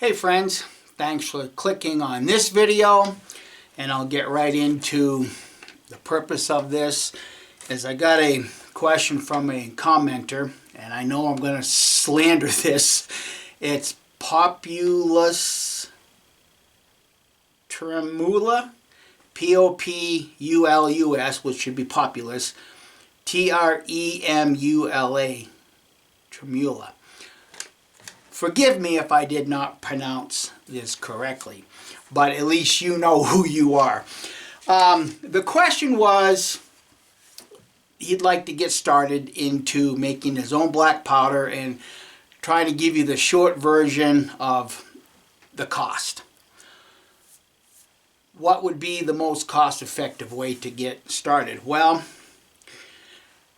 Hey friends, thanks for clicking on this video, and I'll get right into the purpose of this. Is I got a question from a commenter, and I know I'm going to slander this. It's Populustremula, Populus, which should be populous, Tremula, Tremula. Forgive me if I did not pronounce this correctly, but at least you know who you are. The question was, he'd like to get started into making his own black powder and trying to give you the short version of the cost. What would be the most cost-effective way to get started? Well,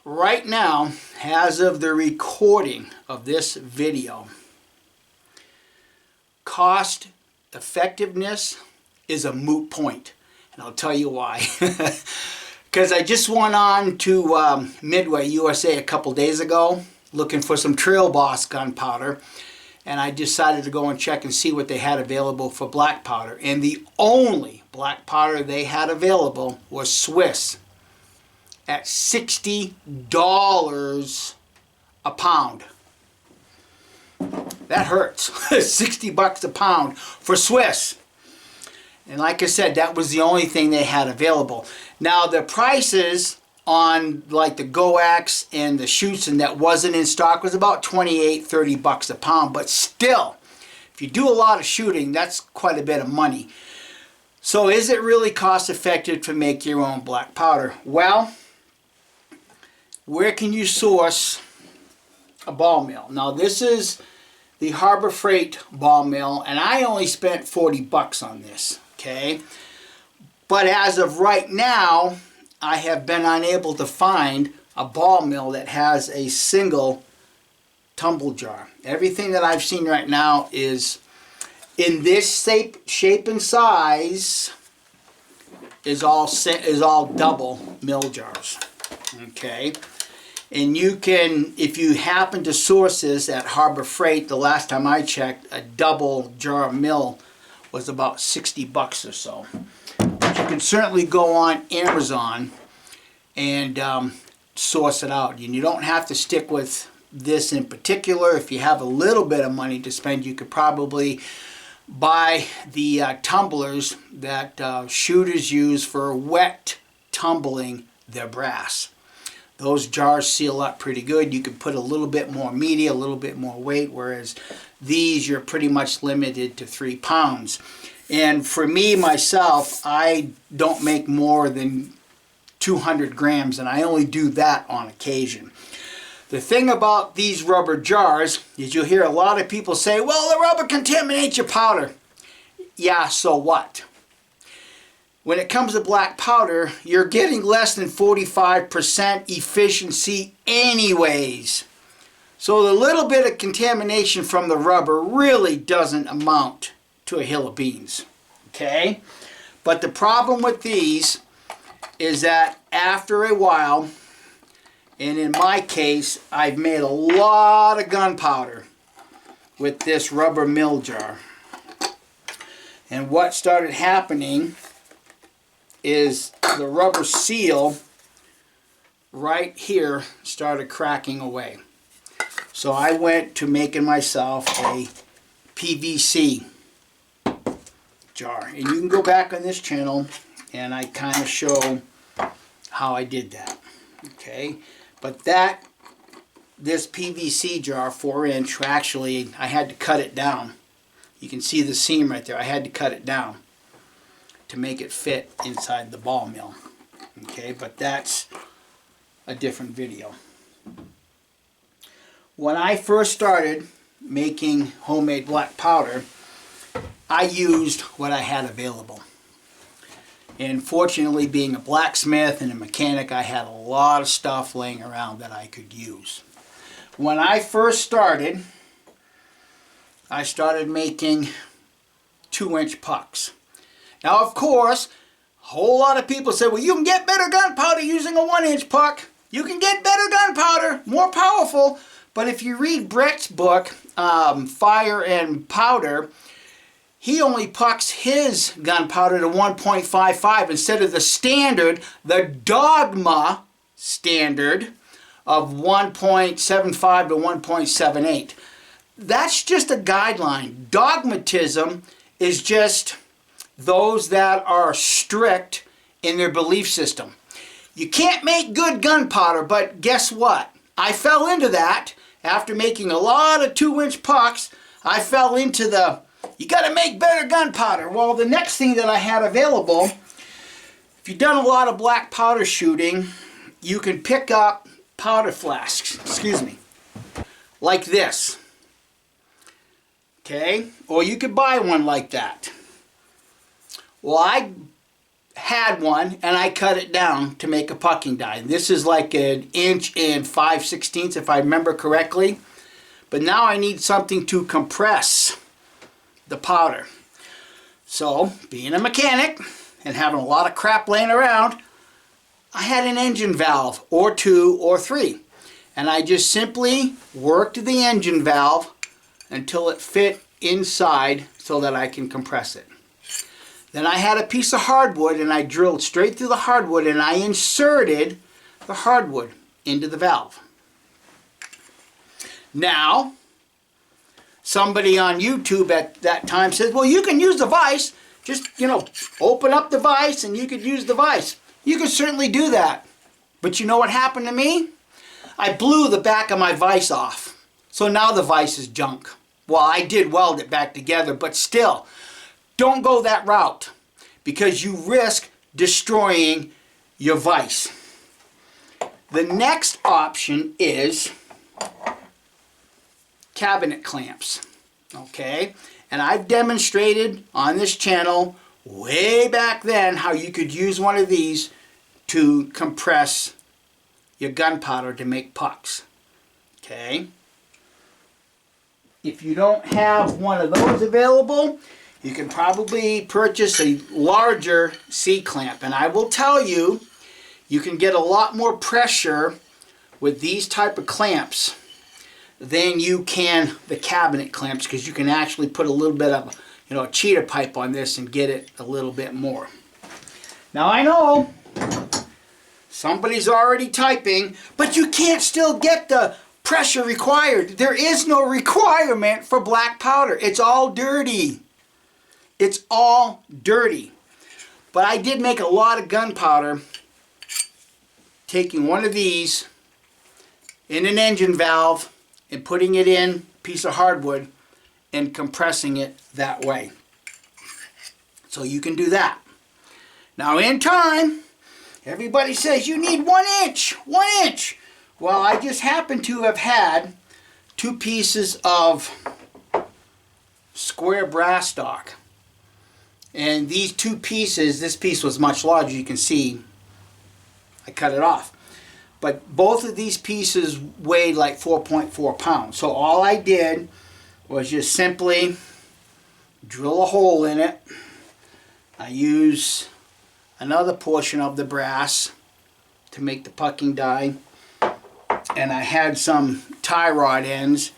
right now, as of the recording of this video, cost effectiveness is a moot point, and I'll tell you why. Because I just went on to Midway USA a couple days ago looking for some Trail Boss gunpowder, and I decided to go and check and see what they had available for black powder, and the only black powder they had available was Swiss at $60 a pound. That hurts. 60 bucks a pound for Swiss. And like I said, that was the only thing they had available. Now the prices on like the Goax and the Schutzen that wasn't in stock was about 28, 30 bucks a pound. But still, if you do a lot of shooting, that's quite a bit of money. So is it really cost effective to make your own black powder? Well, where can you source a ball mill? Now this is the Harbor Freight ball mill, and I only spent 40 bucks on this, okay? But as of right now, I have been unable to find a ball mill that has a single tumble jar. Everything that I've seen right now is in this shape and size is all double mill jars, okay? And you can, if you happen to source this at Harbor Freight, the last time I checked, a double jar mill was about 60 bucks or so. But you can certainly go on Amazon and source it out. And you don't have to stick with this in particular. If you have a little bit of money to spend, you could probably buy the tumblers that shooters use for wet tumbling their brass. Those jars seal up pretty good. You can put a little bit more media, a little bit more weight, whereas these you're pretty much limited to 3 pounds. And for me, myself, I don't make more than 200 grams, and I only do that on occasion. The thing about these rubber jars is you'll hear a lot of people say, well, the rubber contaminates your powder. Yeah, so what? When it comes to black powder, you're getting less than 45% efficiency anyways. So the little bit of contamination from the rubber really doesn't amount to a hill of beans. Okay? But the problem with these is that after a while, and in my case, I've made a lot of gunpowder with this rubber mill jar. And what started happening is the rubber seal right here started cracking away. So I went to making myself a PVC jar. And you can go back on this channel and I kind of show how I did that. Okay, but this PVC jar, 4-inch, actually I had to cut it down. You can see the seam right there. I had to cut it down to make it fit inside the ball mill. Okay, but that's a different video. When I first started making homemade black powder, I used what I had available. And fortunately, being a blacksmith and a mechanic, I had a lot of stuff laying around that I could use. When I first started, I started making 2-inch pucks. Now, of course, a whole lot of people say, well, you can get better gunpowder using a 1-inch puck. You can get better gunpowder, more powerful, But if you read Brett's book, Fire and Powder, he only pucks his gunpowder to 1.55 instead of the standard, the dogma standard of 1.75 to 1.78. That's just a guideline. Dogmatism is just those that are strict in their belief system. You can't make good gunpowder, but guess what? I fell into that. After making a lot of 2-inch pucks, I fell into the, you got to make better gunpowder. Well, the next thing that I had available, if you've done a lot of black powder shooting, you can pick up powder flasks, like this. Okay, or you could buy one like that. Well, I had one and I cut it down to make a pucking die. This is like 1 inch and 5/16 if I remember correctly. But now I need something to compress the powder. So, being a mechanic and having a lot of crap laying around, I had an engine valve or 2 or 3. And I just simply worked the engine valve until it fit inside so that I can compress it. Then I had a piece of hardwood and I drilled straight through the hardwood and I inserted the hardwood into the valve. Now, somebody on YouTube at that time said, well, you can use the vise. Just, open up the vise and you could use the vise. You could certainly do that. But you know what happened to me? I blew the back of my vise off. So now the vise is junk. Well, I did weld it back together, but still, don't go that route because you risk destroying your vise. The next option is cabinet clamps. Okay, and I've demonstrated on this channel way back then how you could use one of these to compress your gunpowder to make pucks. Okay, if you don't have one of those available, you can probably purchase a larger C-clamp. And I will tell you, you can get a lot more pressure with these type of clamps than you can the cabinet clamps, because you can actually put a little bit of a cheater pipe on this and get it a little bit more. Now I know somebody's already typing, but you can't still get the pressure required. There is no requirement for black powder. It's all dirty. It's all dirty. But I did make a lot of gunpowder taking one of these in an engine valve and putting it in a piece of hardwood and compressing it that way. So you can do that. Now in time, everybody says you need 1 inch, 1 inch. Well, I just happen to have had 2 pieces of square brass stock. And these 2 pieces, this piece was much larger, you can see I cut it off. But both of these pieces weighed like 4.4 pounds. So all I did was just simply drill a hole in it. I use another portion of the brass to make the pucking die. And I had some tie rod ends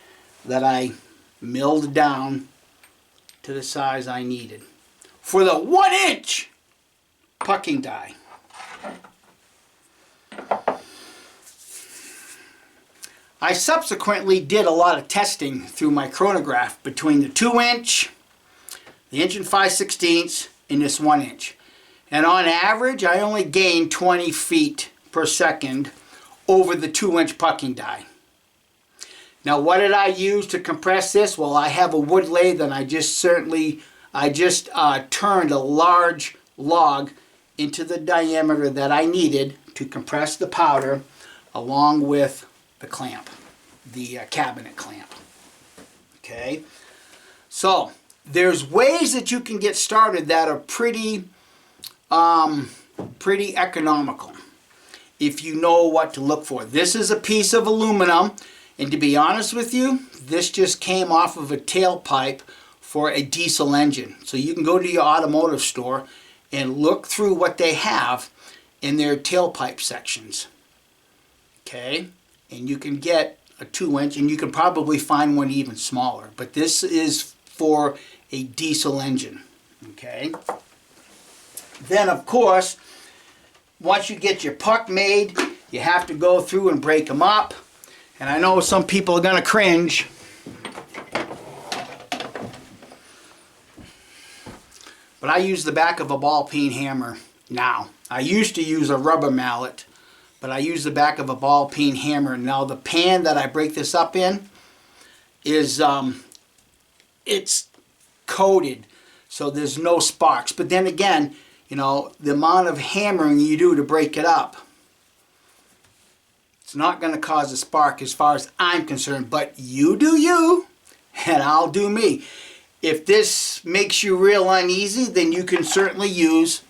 that I milled down to the size I needed for the 1 inch pucking die. I subsequently did a lot of testing through my chronograph between the 2 inch, the 1 inch and 5/16, and this 1 inch. And on average, I only gained 20 feet per second over the 2 inch pucking die. Now what did I use to compress this? Well, I have a wood lathe and I just turned a large log into the diameter that I needed to compress the powder along with the clamp, the cabinet clamp. Okay, so there's ways that you can get started that are pretty economical if you know what to look for. This is a piece of aluminum, and to be honest with you, this just came off of a tailpipe for a diesel engine. So you can go to your automotive store and look through what they have in their tailpipe sections. Okay, and you can get a 2-inch, and you can probably find one even smaller. But this is for a diesel engine, okay? Then, of course, once you get your puck made, you have to go through and break them up. And I know some people are going to cringe. But I use the back of a ball-peen hammer now. I used to use a rubber mallet, but I use the back of a ball-peen hammer. Now the pan that I break this up in is, it's coated, so there's no sparks. But then again, you know, the amount of hammering you do to break it up, it's not going to cause a spark as far as I'm concerned. But you do you, and I'll do me. If this makes you real uneasy, then you can certainly use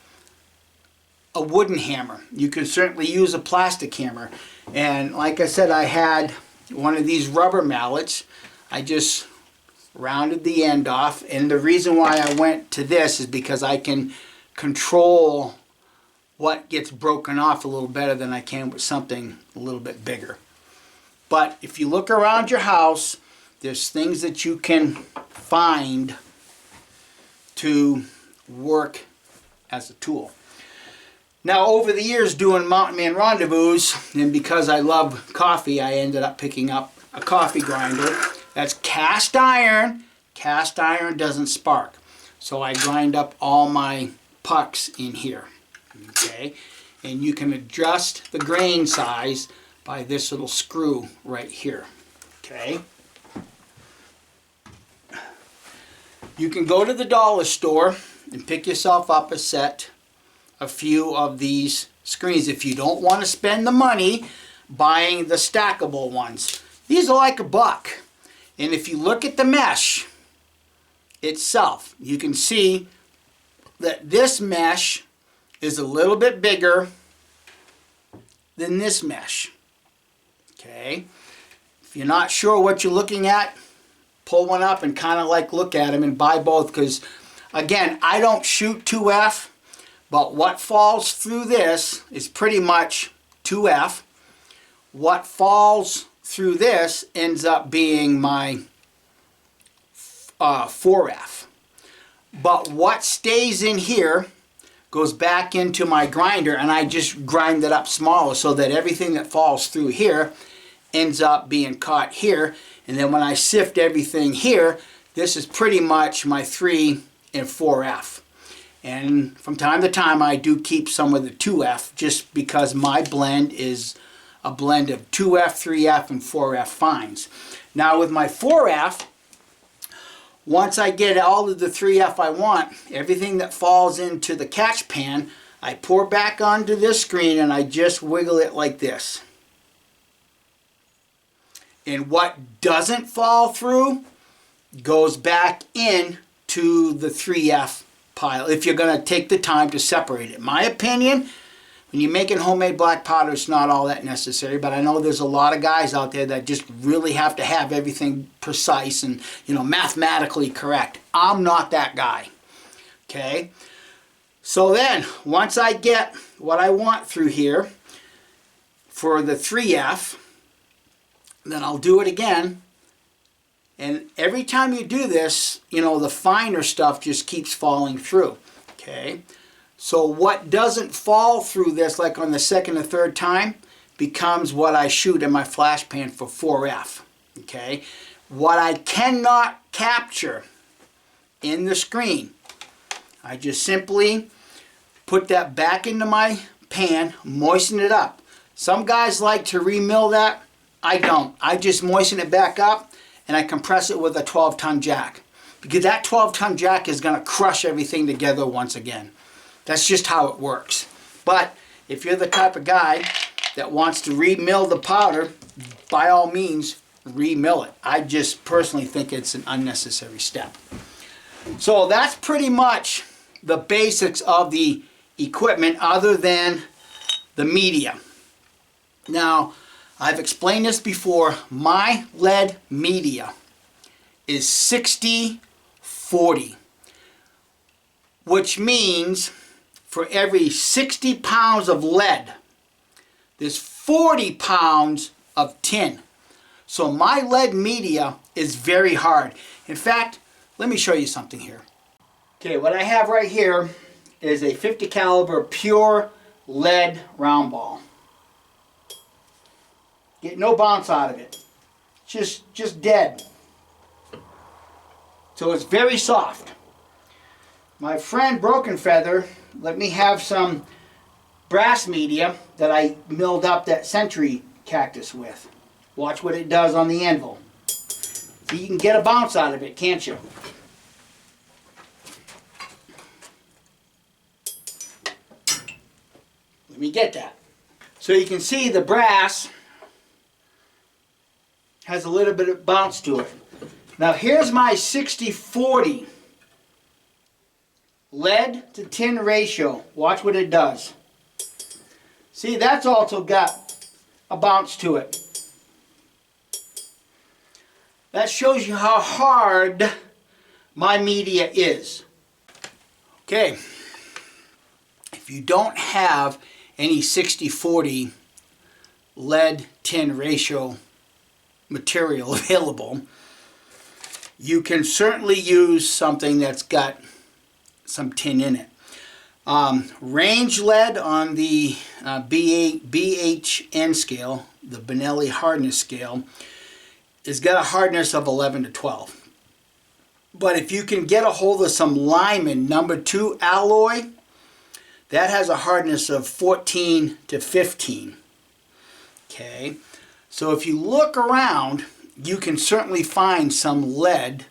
a wooden hammer. You can certainly use a plastic hammer. And like I said, I had one of these rubber mallets. I just rounded the end off. And the reason why I went to this is because I can control what gets broken off a little better than I can with something a little bit bigger. But if you look around your house, there's things that you can find to work as a tool. Now, over the years doing Mountain Man Rendezvous, and because I love coffee, I ended up picking up a coffee grinder. That's cast iron. Cast iron doesn't spark. So I grind up all my pucks in here. Okay? And you can adjust the grain size by this little screw right here. Okay? You can go to the dollar store and pick yourself up a few of these screens if you don't want to spend the money buying the stackable ones. These are like $1. And if you look at the mesh itself, you can see that this mesh is a little bit bigger than this mesh. Okay? If you're not sure what you're looking at, pull one up and kind of like look at them and buy both, because again, I don't shoot 2F, but what falls through this is pretty much 2F. What falls through this ends up being my 4F. But what stays in here goes back into my grinder, and I just grind it up smaller so that everything that falls through here ends up being caught here. And then when I sift everything here, this is pretty much my 3 and 4F. And from time to time I do keep some of the 2F just because my blend is a blend of 2F, 3F, and 4F fines. Now with my 4F, once I get all of the 3F I want, everything that falls into the catch pan, I pour back onto this screen and I just wiggle it like this. And what doesn't fall through goes back in to the 3F pile if you're going to take the time to separate it. My opinion, when you're making homemade black powder, it's not all that necessary, but I know there's a lot of guys out there that just really have to have everything precise and, you know, mathematically correct. I'm not that guy. Okay? So then, once I get what I want through here for the 3F, then I'll do it again. And every time you do this, you know, the finer stuff just keeps falling through. Okay? So what doesn't fall through this, like on the second or third time, becomes what I shoot in my flash pan for 4F. Okay? What I cannot capture in the screen, I just simply put that back into my pan, moisten it up. Some guys like to remill that. I don't. I just moisten it back up and I compress it with a 12-ton jack. Because that 12-ton jack is going to crush everything together once again. That's just how it works. But if you're the type of guy that wants to remill the powder, by all means, remill it. I just personally think it's an unnecessary step. So that's pretty much the basics of the equipment other than the media. Now, I've explained this before. My lead media is 60-40, which means for every 60 pounds of lead, there's 40 pounds of tin. So my lead media is very hard. In fact, let me show you something here. Okay, what I have right here is a 50 caliber pure lead round ball. Get no bounce out of it. Just dead. So it's very soft. My friend Broken Feather let me have some brass media that I milled up that century cactus with. Watch what it does on the anvil. So you can get a bounce out of it, can't you? Let me get that. So you can see the brass has a little bit of bounce to it. Now here's my 60-40 lead to tin ratio. Watch what it does. See, that's also got a bounce to it. That shows you how hard my media is. Okay, if you don't have any 60-40 lead tin ratio material available, you can certainly use something that's got some tin in it. Range lead on the BHN scale, the Benelli hardness scale, has got a hardness of 11 to 12. But if you can get a hold of some Lyman number 2 alloy, that has a hardness of 14 to 15. Okay, so if you look around, you can certainly find some lead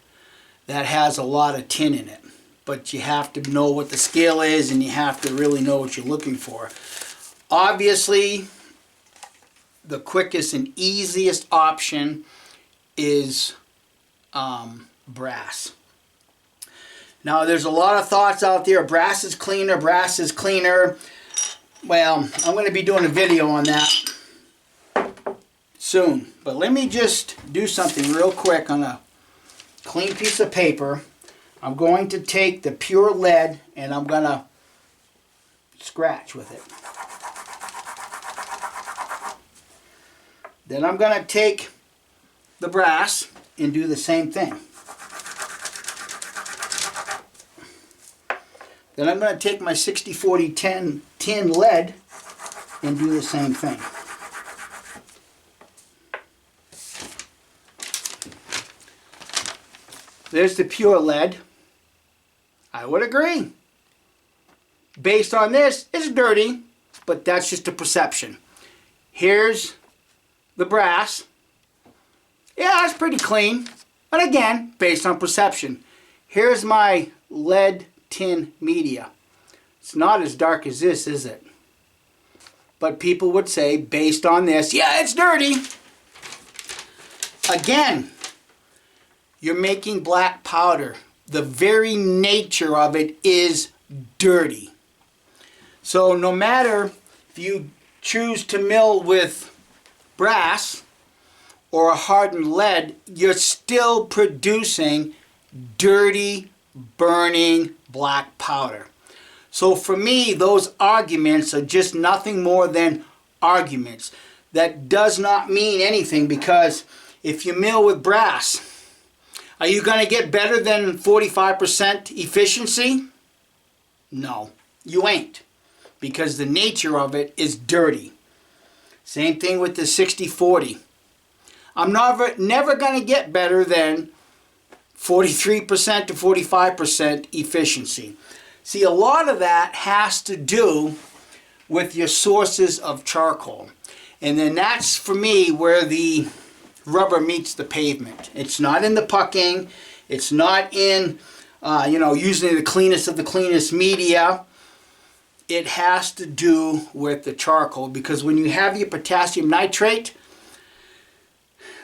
that has a lot of tin in it. But you have to know what the scale is, and you have to really know what you're looking for. Obviously, the quickest and easiest option is brass. Now, there's a lot of thoughts out there. Brass is cleaner, brass is cleaner. Well, I'm going to be doing a video on that soon. But let me just do something real quick on a clean piece of paper. I'm going to take the pure lead and I'm going to scratch with it. Then I'm going to take the brass and do the same thing. Then I'm going to take my 60-40 tin lead and do the same thing. There's the pure lead. I would agree. Based on this, it's dirty, but that's just a perception. Here's the brass. Yeah, it's pretty clean. But again, based on perception. Here's my lead tin media. It's not as dark as this, is it? But people would say, based on this, yeah, it's dirty. Again, you're making black powder. The very nature of it is dirty. So no matter if you choose to mill with brass or a hardened lead, you're still producing dirty, burning black powder. So for me, those arguments are just nothing more than arguments. That does not mean anything, because if you mill with brass, are you going to get better than 45% efficiency? No, you ain't, because the nature of it is dirty. Same thing with the 60-40. I'm never going to get better than 43% to 45% efficiency. See, a lot of that has to do with your sources of charcoal. And then that's, for me, where the rubber meets the pavement. It's not in the pucking. It's not in, using the cleanest of the cleanest media. It has to do with the charcoal, because when you have your potassium nitrate,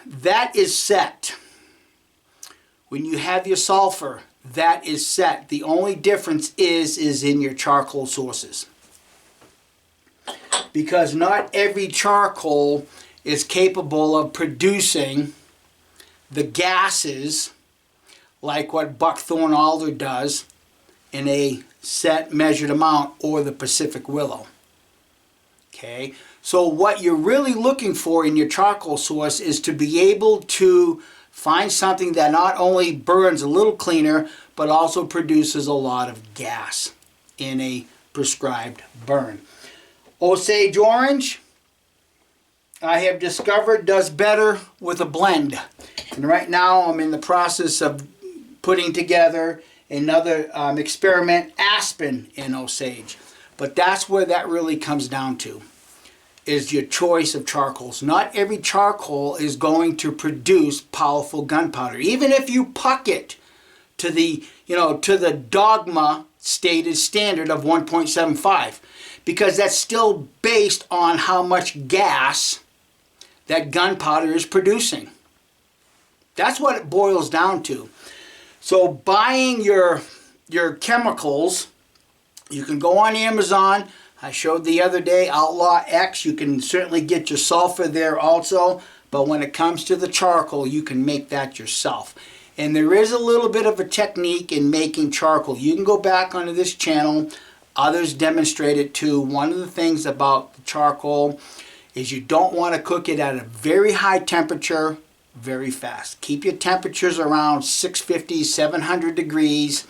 that is set. When you have your sulfur, that is set. The only difference is in your charcoal sources. Because not every charcoal is capable of producing the gases like what buckthorn alder does in a set measured amount, or the Pacific willow. Okay, So what you're really looking for in your charcoal source is to be able to find something that not only burns a little cleaner, but also produces a lot of gas in a prescribed burn. Osage orange, I have discovered, does better with a blend. And right now I'm in the process of putting together another experiment, aspen in Osage. But that's where that really comes down to, is your choice of charcoals. Not every charcoal is going to produce powerful gunpowder. Even if you puck it to the, to the dogma stated standard of 1.75, because that's still based on how much gas that gunpowder is producing. That's what it boils down to. So buying your chemicals, you can go on Amazon. I showed the other day Outlaw X. You can certainly get your sulfur there also. But when it comes to the charcoal, you can make that yourself. And there is a little bit of a technique in making charcoal. You can go back onto this channel. Others demonstrate it too. One of the things about the charcoal is you don't want to cook it at a very high temperature very fast. Keep your temperatures around 650, 700 degrees.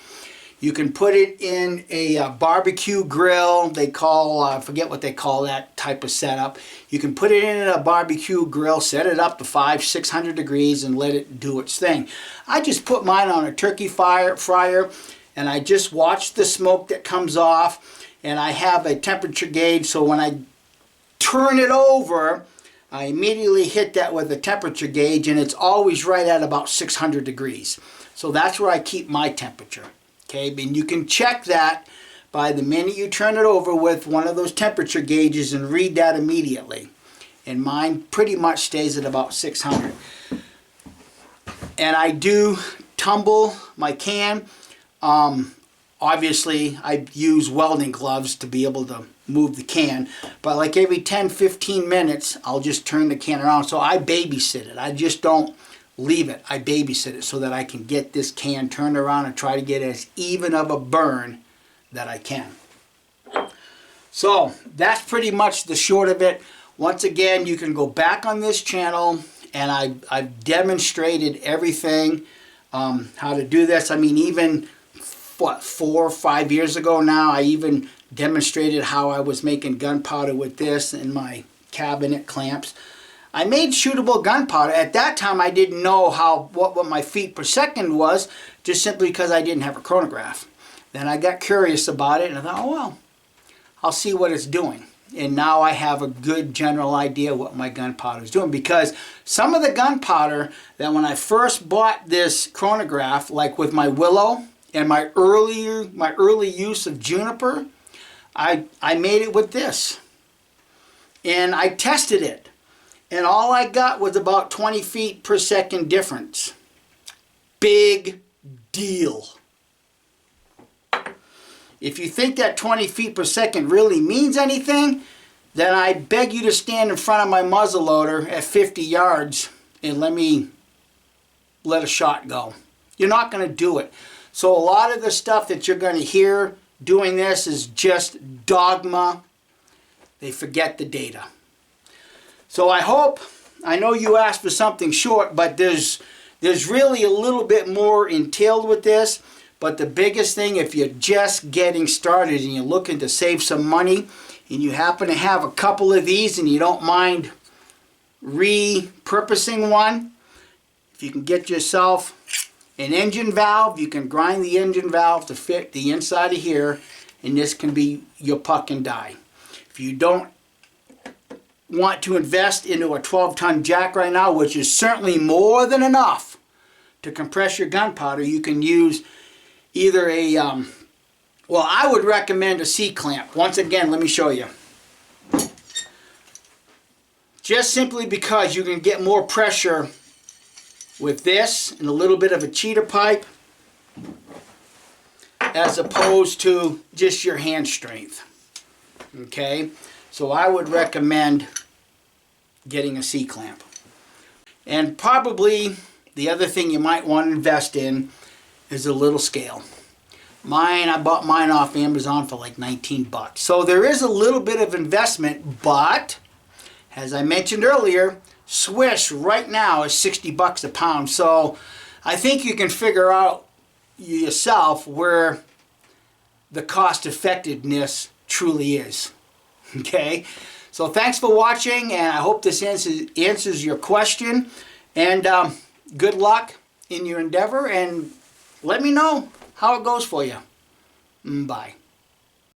You can put it in a barbecue grill. They call, I forget what they call that type of setup. You can put it in a barbecue grill, set it up to 500, 600 degrees and let it do its thing. I just put mine on a turkey fryer and I just watch the smoke that comes off, and I have a temperature gauge, so when I turn it over, I immediately hit that with a temperature gauge, and it's always right at about 600 degrees. So that's where I keep my temperature. Okay, and you can check that by the minute you turn it over with one of those temperature gauges and read that immediately. And mine pretty much stays at about 600. And I do tumble my can. Obviously, I use welding gloves to be able to move the can. But like every 10-15 minutes, I'll just turn the can around. So I babysit it. I just don't leave it. I babysit it so that I can get this can turned around and try to get as even of a burn that I can. So that's pretty much the short of it. Once again, you can go back on this channel and I've demonstrated everything, how to do this. I mean, even what, 4 or 5 years ago now, I even demonstrated how I was making gunpowder with this and my cabinet clamps. I made shootable gunpowder. At that time, I didn't know what my feet per second was, just simply because I didn't have a chronograph. Then I got curious about it, and I thought, oh well, I'll see what it's doing. And now I have a good general idea what my gunpowder is doing, because some of the gunpowder that when I first bought this chronograph, like with my willow and my early use of juniper, I made it with this. And I tested it. And all I got was about 20 feet per second difference. Big deal. If you think that 20 feet per second really means anything, then I beg you to stand in front of my muzzleloader at 50 yards and let a shot go. You're not going to do it. So a lot of the stuff that you're going to hear doing this is just dogma. They forget the data. So I know you asked for something short, but there's really a little bit more entailed with this. But the biggest thing, if you're just getting started and you're looking to save some money, and you happen to have a couple of these and you don't mind repurposing one, if you can get yourself an engine valve, you can grind the engine valve to fit the inside of here, and this can be your puck and die. If you don't want to invest into a 12-ton jack right now, which is certainly more than enough to compress your gunpowder, you can use either a, well, I would recommend a C-clamp. Once again, let me show you. Just simply because you can get more pressure with this and a little bit of a cheater pipe as opposed to just your hand strength. Okay? So I would recommend getting a C-clamp. And probably the other thing you might want to invest in is a little scale. I bought mine off Amazon for like 19 bucks. So there is a little bit of investment, but As I mentioned earlier, Swiss right now is 60 bucks a pound. So I think you can figure out yourself where the cost effectiveness truly is. Okay, so thanks for watching, and I hope this answers your question, and good luck in your endeavor, and let me know how it goes for you. Bye.